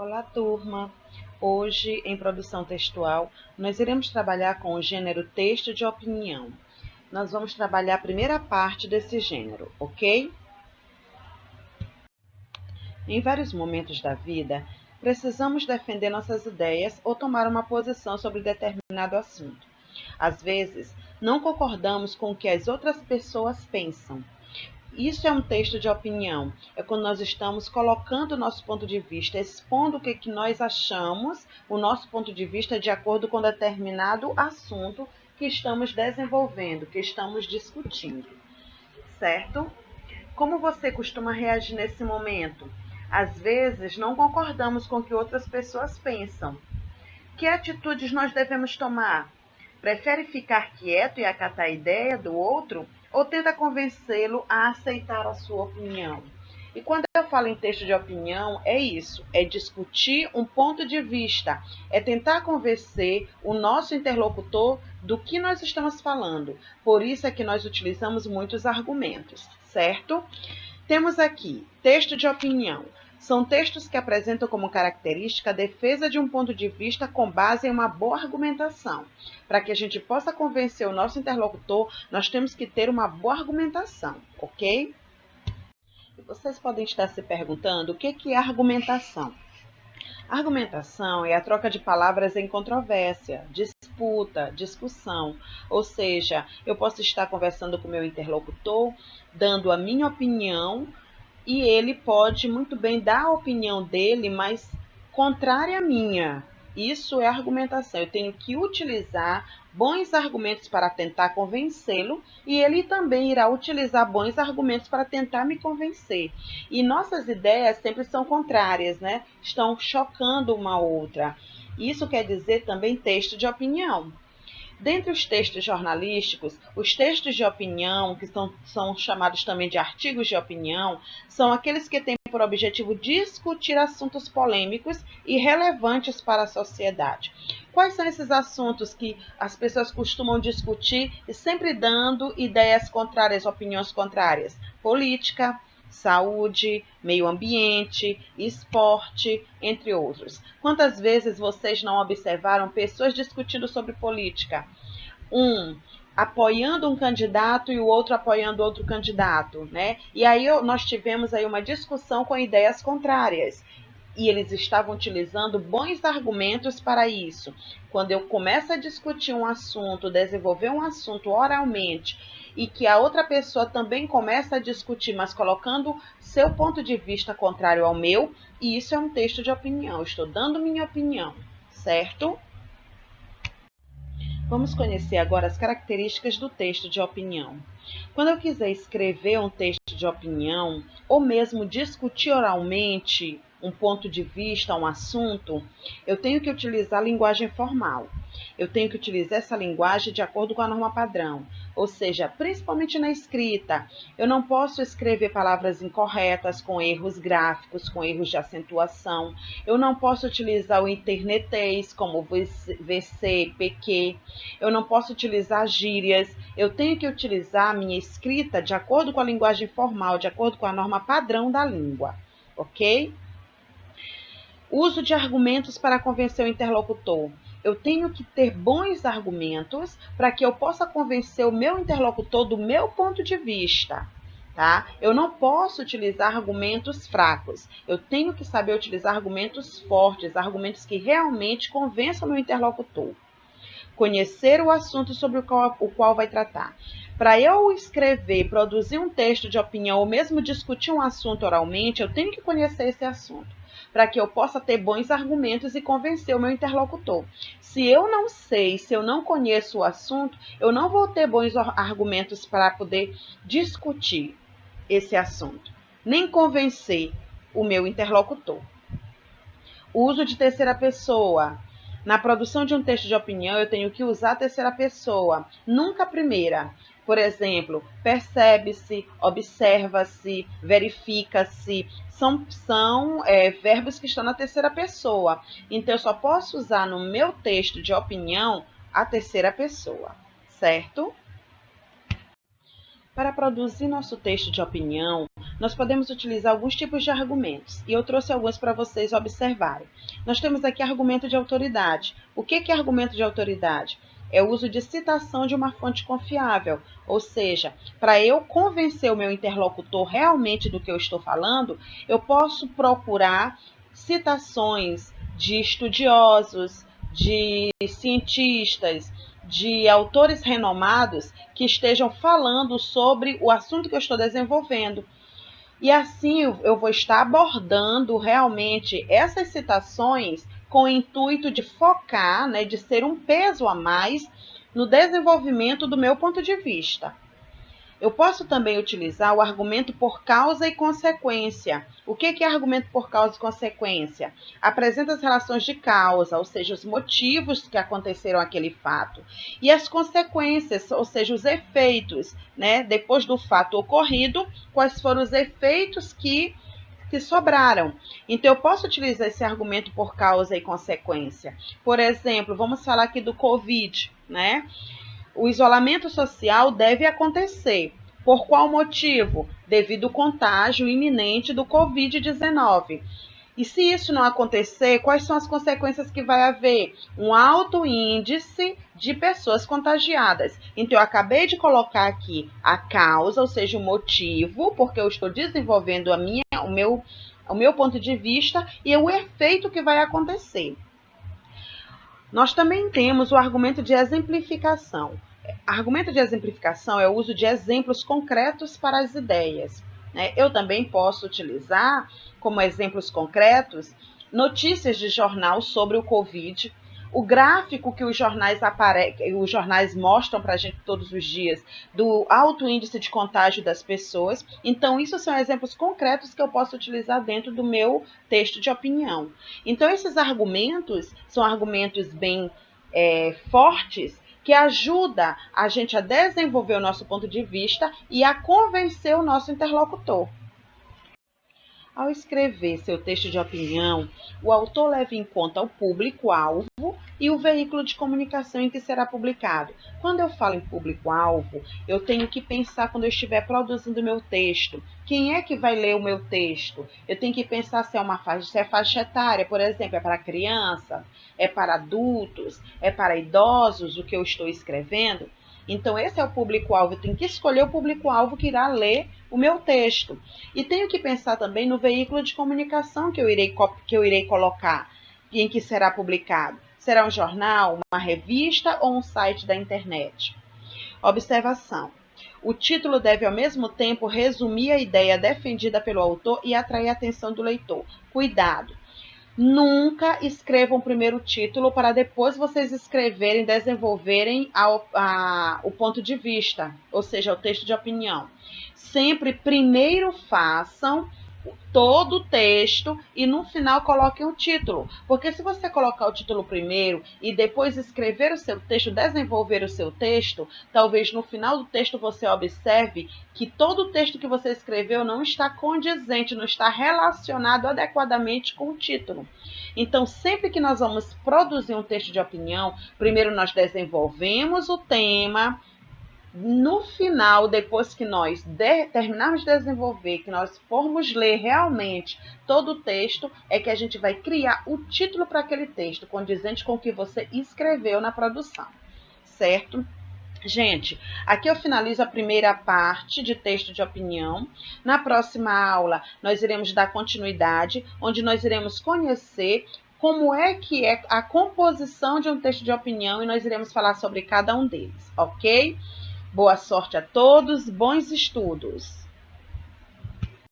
Olá, turma! Hoje, em produção textual, nós iremos trabalhar com o gênero texto de opinião. Nós vamos trabalhar a primeira parte desse gênero, ok? Em vários momentos da vida, precisamos defender nossas ideias ou tomar uma posição sobre determinado assunto. Às vezes, não concordamos com o que as outras pessoas pensam. Isso é um texto de opinião. É quando nós estamos colocando o nosso ponto de vista, expondo o que nós achamos, o nosso ponto de vista de acordo com determinado assunto que estamos desenvolvendo, que estamos discutindo, certo? Como você costuma reagir nesse momento? Às vezes, não concordamos com o que outras pessoas pensam. Que atitudes nós devemos tomar? Prefere ficar quieto e acatar a ideia do outro ou tenta convencê-lo a aceitar a sua opinião? E quando eu falo em texto de opinião, é isso, é discutir um ponto de vista, é tentar convencer o nosso interlocutor do que nós estamos falando. Por isso é que nós utilizamos muitos argumentos, certo? Temos aqui texto de opinião. São textos que apresentam como característica a defesa de um ponto de vista com base em uma boa argumentação. Para que a gente possa convencer o nosso interlocutor, nós temos que ter uma boa argumentação, ok? E vocês podem estar se perguntando o que é argumentação. Argumentação é a troca de palavras em controvérsia, disputa, discussão. Ou seja, eu posso estar conversando com o meu interlocutor, dando a minha opinião, e ele pode muito bem dar a opinião dele, mas contrária à minha. Isso é argumentação. Eu tenho que utilizar bons argumentos para tentar convencê-lo e ele também irá utilizar bons argumentos para tentar me convencer. E nossas ideias sempre são contrárias, né? Estão chocando uma outra. Isso quer dizer também texto de opinião. Dentre os textos jornalísticos, os textos de opinião, que são chamados também de artigos de opinião, são aqueles que têm por objetivo discutir assuntos polêmicos e relevantes para a sociedade. Quais são esses assuntos que as pessoas costumam discutir e sempre dando ideias contrárias, opiniões contrárias? Política, saúde, meio ambiente, esporte, entre outros. Quantas vezes vocês não observaram pessoas discutindo sobre política? Um apoiando um candidato e o outro apoiando outro candidato, né? E aí nós tivemos aí uma discussão com ideias contrárias. E eles estavam utilizando bons argumentos para isso. Quando eu começo a discutir um assunto, desenvolver um assunto oralmente, e que a outra pessoa também começa a discutir, mas colocando seu ponto de vista contrário ao meu, e isso é um texto de opinião. Estou dando minha opinião, certo? Vamos conhecer agora as características do texto de opinião. Quando eu quiser escrever um texto de opinião, ou mesmo discutir oralmente um ponto de vista, um assunto, eu tenho que utilizar a linguagem formal. Eu tenho que utilizar essa linguagem de acordo com a norma padrão, ou seja, principalmente na escrita. Eu não posso escrever palavras incorretas, com erros gráficos, com erros de acentuação. Eu não posso utilizar o internetês, como VC, PQ. Eu não posso utilizar gírias. Eu tenho que utilizar a minha escrita de acordo com a linguagem formal, de acordo com a norma padrão da língua, ok? Uso de argumentos para convencer o interlocutor. Eu tenho que ter bons argumentos para que eu possa convencer o meu interlocutor do meu ponto de vista, tá? Eu não posso utilizar argumentos fracos. Eu tenho que saber utilizar argumentos fortes, argumentos que realmente convençam o meu interlocutor. Conhecer o assunto sobre o qual vai tratar. Para eu escrever, produzir um texto de opinião ou mesmo discutir um assunto oralmente, eu tenho que conhecer esse assunto, para que eu possa ter bons argumentos e convencer o meu interlocutor. Se eu não sei, se eu não conheço o assunto, eu não vou ter bons argumentos para poder discutir esse assunto, nem convencer o meu interlocutor. O uso de terceira pessoa. Na produção de um texto de opinião, eu tenho que usar a terceira pessoa, nunca a primeira. Por exemplo, percebe-se, observa-se, verifica-se. São verbos que estão na terceira pessoa. Então, eu só posso usar no meu texto de opinião a terceira pessoa, certo? Para produzir nosso texto de opinião, nós podemos utilizar alguns tipos de argumentos, e eu trouxe alguns para vocês observarem. Nós temos aqui argumento de autoridade. O que é argumento de autoridade? É o uso de citação de uma fonte confiável, ou seja, para eu convencer o meu interlocutor realmente do que eu estou falando, eu posso procurar citações de estudiosos, de cientistas, de autores renomados que estejam falando sobre o assunto que eu estou desenvolvendo. E assim eu vou estar abordando realmente essas citações com o intuito de focar, né, de ser um peso a mais no desenvolvimento do meu ponto de vista. Eu posso também utilizar o argumento por causa e consequência. O que é argumento por causa e consequência? Apresenta as relações de causa, ou seja, os motivos que aconteceram aquele fato, e as consequências, ou seja, os efeitos, né? Depois do fato ocorrido, quais foram os efeitos que sobraram. Então, eu posso utilizar esse argumento por causa e consequência. Por exemplo, vamos falar aqui do Covid, né? O isolamento social deve acontecer. Por qual motivo? Devido ao contágio iminente do Covid-19. E se isso não acontecer, quais são as consequências que vai haver? Um alto índice de pessoas contagiadas. Então, eu acabei de colocar aqui a causa, ou seja, o motivo, porque eu estou desenvolvendo o meu ponto de vista e o efeito que vai acontecer. Nós também temos o argumento de exemplificação. Argumento de exemplificação é o uso de exemplos concretos para as ideias. Eu também posso utilizar como exemplos concretos notícias de jornal sobre o Covid, o gráfico que os jornais mostram para a gente todos os dias do alto índice de contágio das pessoas. Então, isso são exemplos concretos que eu posso utilizar dentro do meu texto de opinião. Então, esses argumentos são argumentos bem fortes que ajudam a gente a desenvolver o nosso ponto de vista e a convencer o nosso interlocutor. Ao escrever seu texto de opinião, o autor leva em conta o público-alvo e o veículo de comunicação em que será publicado. Quando eu falo em público-alvo, eu tenho que pensar quando eu estiver produzindo meu texto. Quem é que vai ler o meu texto? Eu tenho que pensar se é faixa etária, por exemplo, é para criança, é para adultos, é para idosos o que eu estou escrevendo. Então, esse é o público-alvo. Eu tenho que escolher o público-alvo que irá ler o meu texto. E tenho que pensar também no veículo de comunicação que eu irei colocar e em que será publicado. Será um jornal, uma revista ou um site da internet? Observação. O título deve, ao mesmo tempo, resumir a ideia defendida pelo autor e atrair a atenção do leitor. Cuidado! Nunca escrevam primeiro o título para depois vocês escreverem, desenvolverem o ponto de vista, ou seja, o texto de opinião. Sempre primeiro façam todo o texto e no final coloquem o título. Porque se você colocar o título primeiro e depois escrever o seu texto, desenvolver o seu texto, talvez no final do texto você observe que todo o texto que você escreveu não está condizente, não está relacionado adequadamente com o título. Então, sempre que nós vamos produzir um texto de opinião, primeiro nós desenvolvemos o tema. No final, depois que nós terminarmos de desenvolver, que nós formos ler realmente todo o texto, é que a gente vai criar o título para aquele texto, condizente com o que você escreveu na produção, certo? Gente, aqui eu finalizo a primeira parte de texto de opinião. Na próxima aula, nós iremos dar continuidade, onde nós iremos conhecer como é que é a composição de um texto de opinião e nós iremos falar sobre cada um deles, ok? Boa sorte a todos, bons estudos!